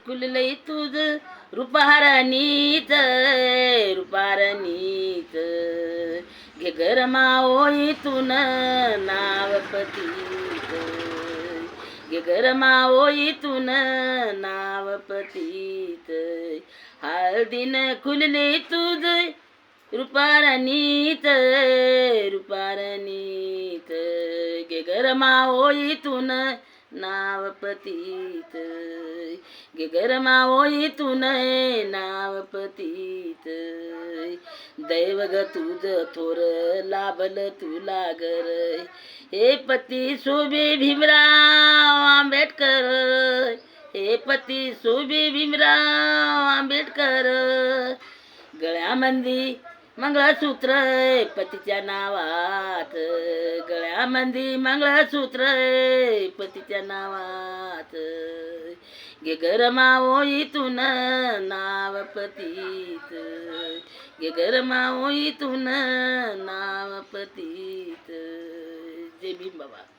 खुललंय तुझ रुपारणीच रुपारणीच घे गरमा ओईतून नाव पतीच घे गरमा ओईतून नाव पतीच हळदीन खुलले तुझ रुपारणीच रुपारणीच गे गरमा ओईतून नाव पतीत गे गरमा ओईतून नाव पतीत दैव ग तुझ थोर लाभल तुला गर हे पती शोभे भीमराव आंबेडकर हे पती शोभे भीमराव आंबेडकर गळ्यामंदी मंगळसूत्र पतीच्या नावात गळ्यामंदी मंगळसूत्र पतीच्या नावात गे गरमा ओईतून नाव पतीत गे गरमा ओईतून नाव पतीत जय भीम बाबा.